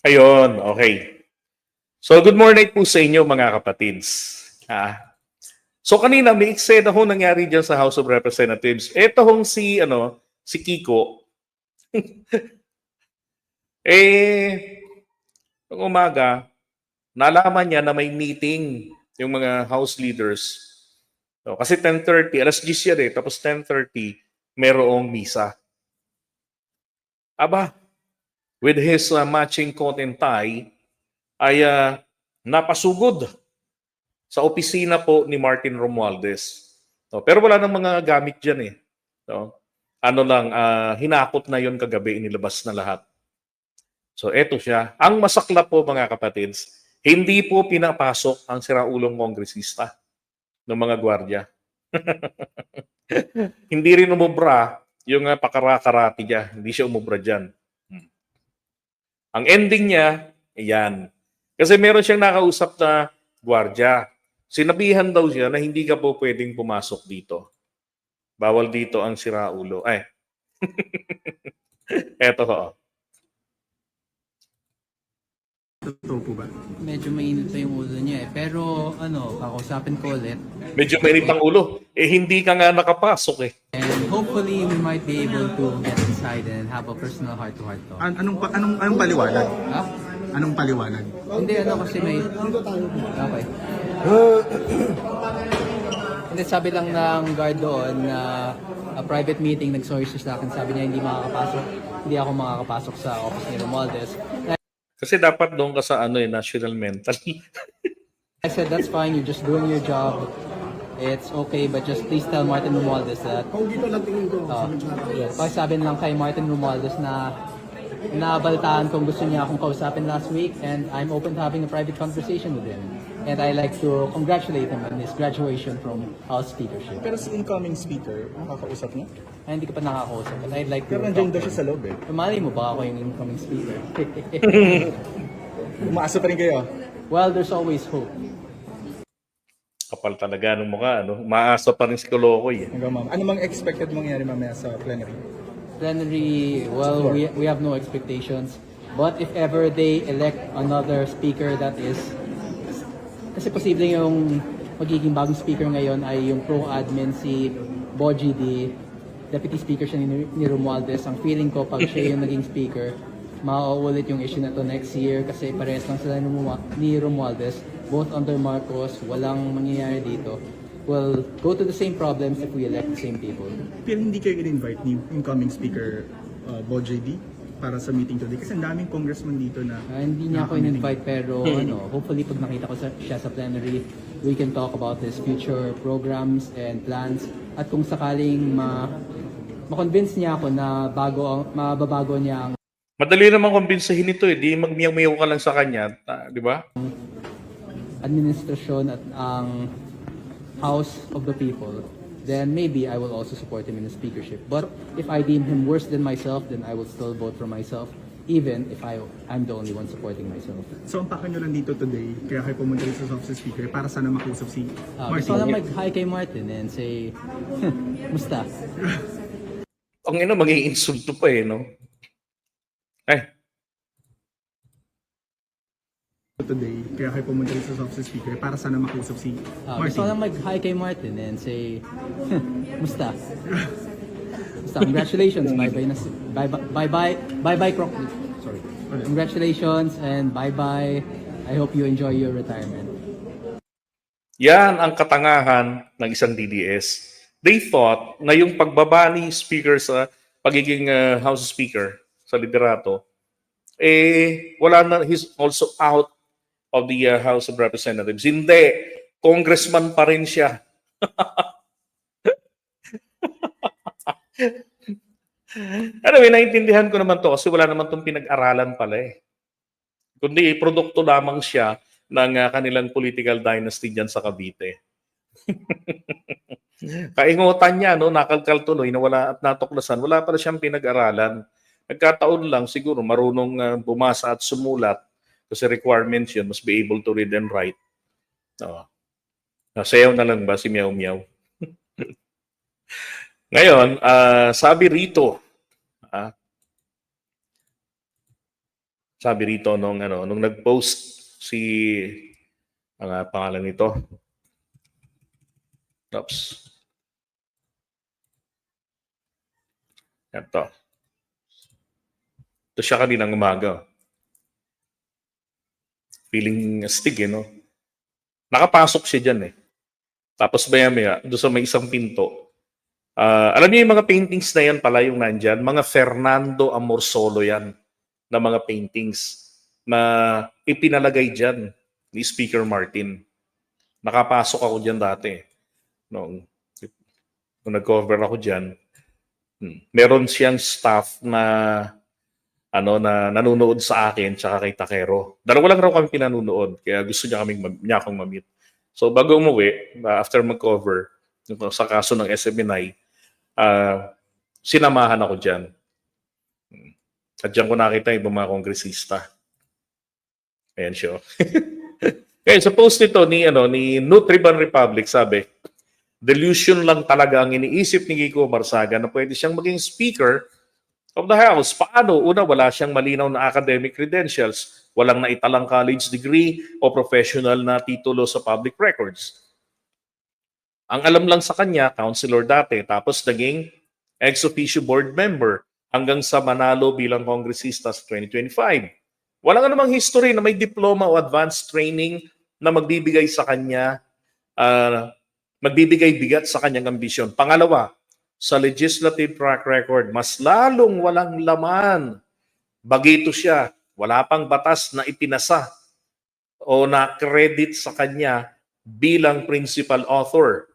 Ayun, okay. So good morning po sa inyo mga kapatids. So kanina may eksena ho nangyari diyan sa House of Representatives. Ito hong si Kiko. Eh, noong umaga, nalaman niya na may meeting yung mga House leaders. So, kasi 10:30, alas 10 yan tapos 10:30, merong misa. Aba, with his matching coat and tie, ay napasugod sa opisina po ni Martin Romualdez. So, pero wala nang mga gamit dyan eh. So, hinakot na yon kagabi, inilabas na lahat. So, eto siya. Ang masakla po mga kapatids, hindi po pinapasok ang siraulong kongresista ng mga gwardiya. Hindi rin umubra yung pakarakarati niya. Hindi siya umubra dyan. Ang ending niya, ayan. Kasi meron siyang nakausap na gwardiya. Sinabihan daw siya na hindi ka po pwedeng pumasok dito. Bawal dito ang siraulo. Ay, eto ho. Totoo po ba? Medyo mainit pa yung ulo niya eh. Pero kakausapin ko ulit. Medyo mainit ang ulo. Eh, hindi ka nga nakapasok eh. And hopefully we might be able to get inside and have a personal heart-to-heart talk. Anong paliwanag? Ha? Anong paliwanag? Hindi kasi may... Okay. Hindi, sabi lang ng guard doon na a private meeting, nag-sorry siya sa akin. Sabi niya hindi ako makakapasok sa office ni Romualdez. Kasi dapat doon ka sa national mental. I said, that's fine, you're just doing your job. It's okay, but just please tell Martin Romualdez that... Kung dito lang tingin ko. Yes. Sabi lang kay Martin Romualdez na nabaltaan kung gusto niya akong kausapin last week and I'm open to having a private conversation with him. And I like to congratulate him on his graduation from House Speakership. Pero si incoming speaker, nakakausap niya? Ay, hindi ka pa nakakausap. But I'd like to... Pero nandiyan daw siya sa loob eh. Malay mo ba ako yung incoming speaker? Umaasa pa rin kayo? Well, there's always hope. Kapal talaga ng mukha, Maasa pa rin si Kolokoy eh. Hanggang ma'am. Ano mang expected mangyari mamaya sa plenary? Plenary, well, we have no expectations. But if ever they elect another speaker that is... Kasi posible yung magiging bagong speaker ngayon ay yung pro-admin si Boji D. Deputy Speaker siya ni Romualdez. Ang feeling ko pag siya yung naging speaker, mauulit yung issue na to next year kasi parehas lang sila ni Romualdez. Both under Marcos, walang mangyayari dito. We'll go to the same problems if we elect the same people. Pero hindi kayo in-invite ni incoming speaker Boji D para sa meeting today? Kasi ang daming congressman dito na... Hindi niya ako in-invite pero hopefully pag nakita ko siya sa plenary, we can talk about his future programs and plans. At kung sakaling ma-convince niya ako na mababago niya ang Madali namang kumbinsihin ito eh. Di magmiyaw-miyaw ka lang sa kanya. Di ba? administrasyon at ang House of the People, then maybe I will also support him in the speakership. But if I deem him worse than myself, then I will still vote for myself, even if I'm the only one supporting myself. So ang paka nyo lang dito today, kaya kayo pumunta rin sa office speaker para sana makausap si Gusto Martin. lang mag-hi kay Martin and say, musta? Ang maging insulto pa eh, no? Today, kaya kayo pumunta rin sa office speaker para sana makausap si Gusto Martin. lang mag-hi kay Martin and say, musta? Musta? Congratulations, bye-bye, Croc. Sorry. Congratulations and bye-bye. I hope you enjoy your retirement. Yan ang katangahan ng isang DDS. They thought na yung pagbaba ni Speaker sa pagiging House Speaker sa liderato, wala na, he's also out of the House of Representatives. Hindi. Congressman pa rin siya. Anyway, naiintindihan ko naman to kasi wala naman itong pinag-aralan pala eh. Kundi produkto lamang siya ng kanilang political dynasty dyan sa Cavite. Kaingutan niya, nakalkal tuloy na wala at natuklasan, wala pala siyang pinag-aralan. Nagkataon lang siguro marunong bumasa at sumulat kasi requirements yun, must be able to read and write. Nasayaw na lang ba si Meow Meow? Ngayon, sabi rito, Sabi rito nung nag-post si ang pangalan nito. Oops. Ito. Ito siya kaninang umaga. Feeling astig, no? Nakapasok siya dyan, eh. Tapos maya-maya, doon sa may isang pinto. Alam niyo yung mga paintings na yan pala yung nandyan? Mga Fernando Amorsolo yan na mga paintings na ipinalagay dyan ni Speaker Martin. Nakapasok ako dyan dati. Nung nag-cover ako dyan, meron siyang staff na na nanonood sa akin tsaka kay Takero. Dalawa lang raw kami pinanunood kaya gusto niya akong ma-meet. So bago umuwi, after mag-cover sa kaso ng SMNI, sinamahan ako diyan. At diyan ko nakita yung mga kongresista. Ayan siya. Kaya sa post nito ni Nutriban Republic, sabi, delusion lang talaga ang iniisip ni Kiko Barsaga na pwede siyang maging speaker of the House. Paano? Una, wala siyang malinaw na academic credentials. Walang naitalang college degree o professional na titulo sa public records. Ang alam lang sa kanya, counselor dati, tapos naging ex officio board member hanggang sa manalo bilang kongresista sa 2025. Walang namang history na may diploma o advanced training na magbibigay sa kanya, magbibigay bigat sa kanyang ambisyon. Pangalawa, sa legislative track record, mas lalong walang laman. Bagito siya. Wala pang batas na ipinasa o na credit sa kanya bilang principal author.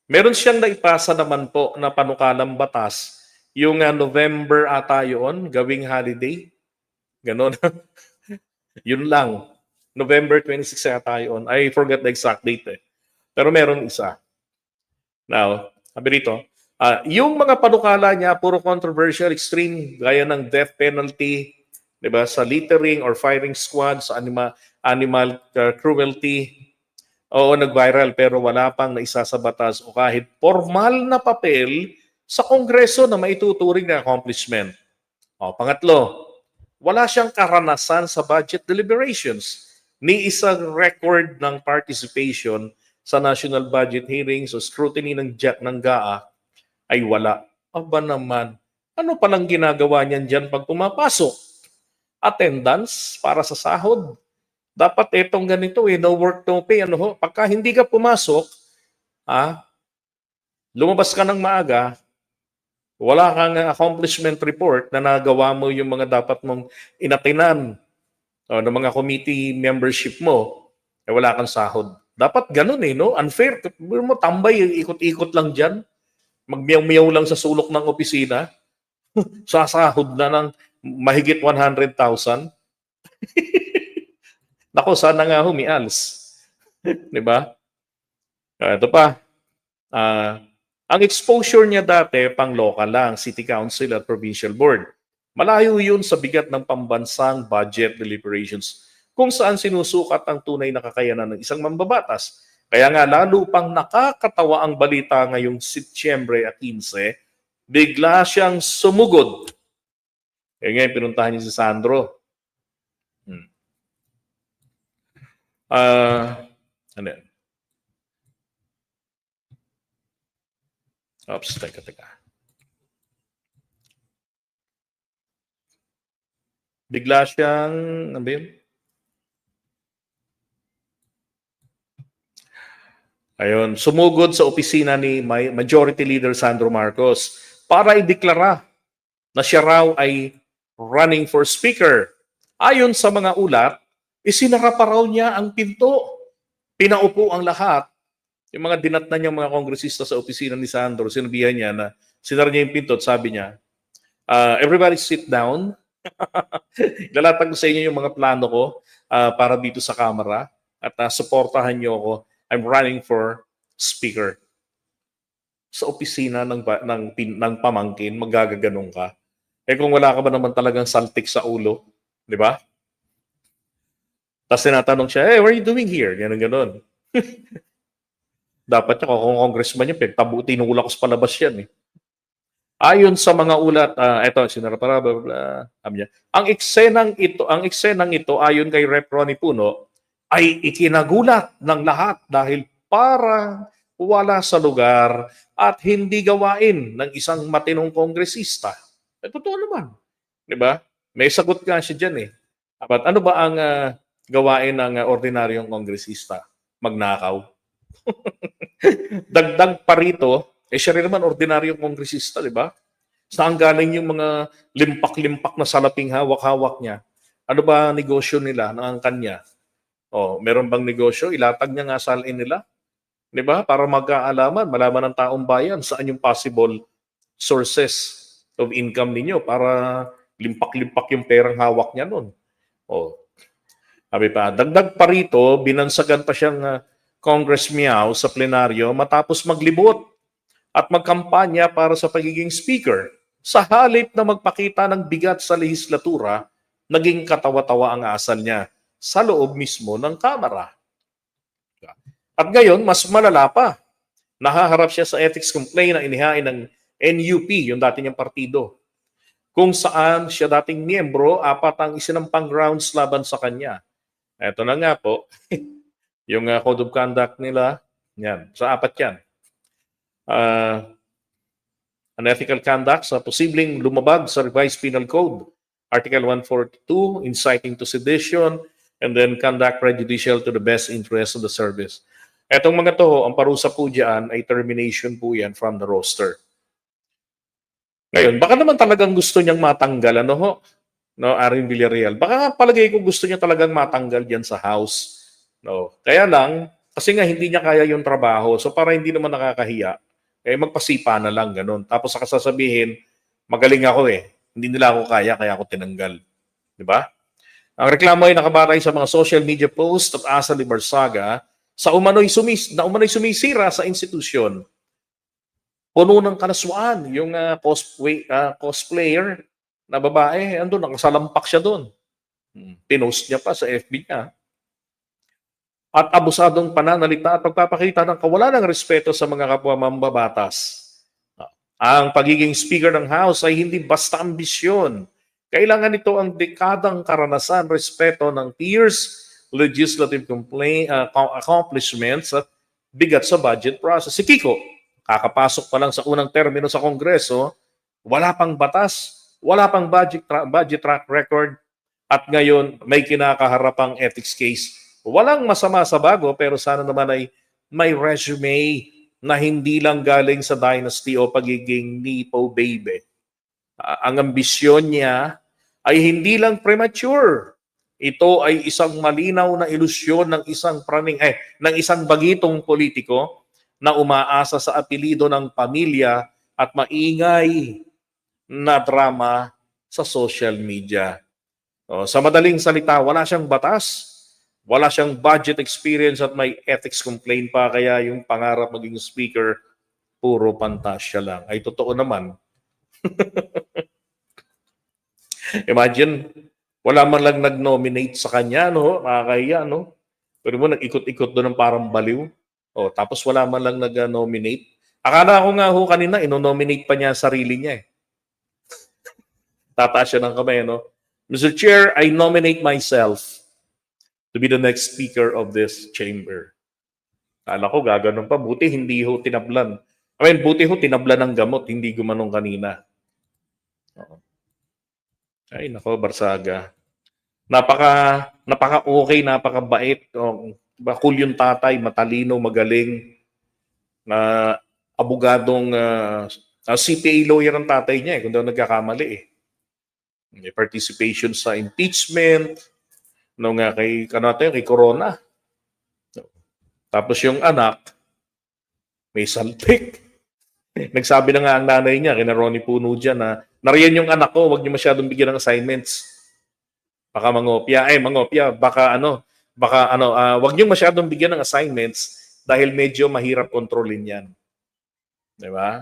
Meron siyang naipasa naman po na panukalang batas, yung November ata yun, gawing holiday. Ganon. Yun lang. November 26 ata yun. I forgot the exact date eh. Pero meron isa. Now, sabi rito, yung mga panukala niya, puro controversial, extreme, gaya ng death penalty, di ba, sa littering or firing squad, sa animal cruelty, oo, nag-viral, pero wala pang naisa sa batas o kahit formal na papel sa Kongreso na maituturing na accomplishment. Pangatlo, wala siyang karanasan sa budget deliberations, ni isang record ng participation sa national budget hearings o scrutiny ng GAA ay wala. Aba naman, ano palang ginagawa niyan dyan pag pumapasok? Attendance para sa sahod. Dapat etong ganito no work, no pay. Pagka hindi ka pumasok, lumabas ka ng maaga, wala kang accomplishment report na nagawa mo yung mga dapat mong inatinan ng mga committee membership mo, wala kang sahod. Dapat ganun no? Unfair. Mo tambay, ikot-ikot lang dyan. Magmiyaw-miyaw lang sa sulok ng opisina. Sasahod na ng mahigit 100,000. Nako, sana nga humials. Diba? Ito pa. Ang exposure niya dati, pang local lang, city council at provincial board. Malayo yun sa bigat ng pambansang budget deliberations kung saan sinusukat ang tunay na kakayanan ng isang mambabatas. Kaya nga lalo pang nakakatawa ang balita ngayong Setyembre 15, bigla siyang sumugod. Kaya nga pinuntahan niya si Sandro. Ano yan? Oops, teka. Bigla siyang, ano ba yun? Ayun, sumugod sa opisina ni Majority Leader Sandro Marcos para ideklara na siya raw ay running for speaker. Ayon sa mga ulat, isinara pa raw niya ang pinto. Pinaupo ang lahat. Yung mga dinatnan niyang mga kongresista sa opisina ni Sandro, sinabihan niya na sinara niya yung pinto at sabi niya, everybody sit down. Lalatag ko sa inyo yung mga plano ko para dito sa Kamara at suportahan niyo ako. I'm running for speaker. Sa opisina ng pamangkin, magagaganong ka. Kung wala ka ba naman talagang saltik sa ulo, di ba? Tapos tinatanong siya, hey, what are you doing here? Ganon. Dapat niya, kung congressman niya, tinulak ko sa palabas yan. Ayon sa mga ulat, eto, sinara para, blah, blah, blah, sabi niya, ang eksenang ito ayon kay Rep. Ronnie Puno ay ikinagulat ng lahat dahil parang wala sa lugar at hindi gawain ng isang matinong kongresista. Totoo naman. Di ba? May sagot nga siya dyan eh. But ano ba ang gawain ng ordinaryong kongresista? Magnakaw. Dagdag pa rito, siya rin naman ordinaryong kongresista, di ba? Saan galing yung mga limpak-limpak na salaping hawak-hawak niya? Ano ba negosyo nila ng kanya? Meron bang negosyo? Ilatag niya nga salin nila. Di ba? Para magkaalaman, malaman ng taong bayan saan yung possible sources of income ninyo para limpak-limpak yung perang hawak niya nun. Sabi pa, dagdag pa rito, binansagan pa siyang Congress Meow sa plenaryo matapos maglibot at magkampanya para sa pagiging speaker. Sa halip na magpakita ng bigat sa lehislatura, naging katawa-tawa ang asal niya sa loob mismo ng Kamara. At ngayon, mas malala pa. Nahaharap siya sa ethics complaint na inihain ng NUP, yung dati niyang partido, kung saan siya dating miyembro, 4 ang isinampang grounds laban sa kanya. Ito na nga po, yung code of conduct nila, yan, sa 4 yan. Unethical conduct sa posibleng lumabag sa revised penal code, Article 142, inciting to sedition, and then conduct prejudicial to the best interest of the service. Etong mga to, ang parusa po diyan ay termination po yan from the roster. Ngayon, baka naman talagang gusto niyang matanggal, ano ho? No, Arin Villarreal. Baka palagay ko gusto niya talagang matanggal diyan sa House. No. Kaya lang, kasi nga hindi niya kaya yung trabaho. So para hindi naman nakakahiya, magpasipa na lang ganun. Tapos saka sasabihin, magaling ako eh. Hindi nila ako kaya ako tinanggal. Di ba? Ang reklamo ay nakabatay sa mga social media posts at Asa Libarsaga sa umano'y sumisira sa institusyon. Puno ng kanaswaan yung cosplayer na babae, andun, nakasalampak siya doon. Pinost niya pa sa FB niya. At abusadong pananalita at pagpapakita ng kawalan ng respeto sa mga kapwa mambabatas. Ang pagiging speaker ng House ay hindi basta ambisyon. Kailangan ito ang dekadang karanasan, respeto ng peers, legislative accomplishments at bigat sa budget process. Si Kiko, kakapasok pa lang sa unang termino sa Kongreso, wala pang batas, wala pang budget track record, at ngayon may kinakaharapang ethics case. Walang masama sa bago, pero sana naman ay may resume na hindi lang galing sa dynasty o pagiging Nepo baby. Ang ambisyon niya ay hindi lang premature. Ito ay isang malinaw na ilusyon ng isang bagitong politiko na umaasa sa apelido ng pamilya at maingay na drama sa social media. Sa madaling salita, wala siyang batas, wala siyang budget experience at may ethics complaint pa, kaya yung pangarap maging speaker, puro pantasya lang. Ay totoo naman. Imagine, wala man lang nag-nominate sa kanya, no? Nakakahiya, no? Pero mo, nag-ikot-ikot doon ng parang baliw. Tapos wala man lang nag-nominate. Akala ko nga kanina, ino-nominate pa niya sarili niya eh. Tataas siya ng kamay, no? Mr. Chair, I nominate myself to be the next speaker of this chamber. Kala ko gaganon pa. Buti hindi ho tinablan. Buti ho tinablan ng gamot, hindi gumanong kanina. Ay, nako, Barsaga. Napaka-okay, napaka-bait. Cool yung tatay, matalino, magaling. Na abogadong CPA lawyer ang tatay niya kung daw nagkakamali eh. May participation sa impeachment kay Corona. Tapos yung anak may salpik. Nagsabi na nga ang nanay niya kina Ronnie Puno dyan na nariyan yung anak ko, wag niyo masyadong bigyan ng assignments. Baka mangopya, wag niyo masyadong bigyan ng assignments dahil medyo mahirap kontrolin yan. 'Di ba?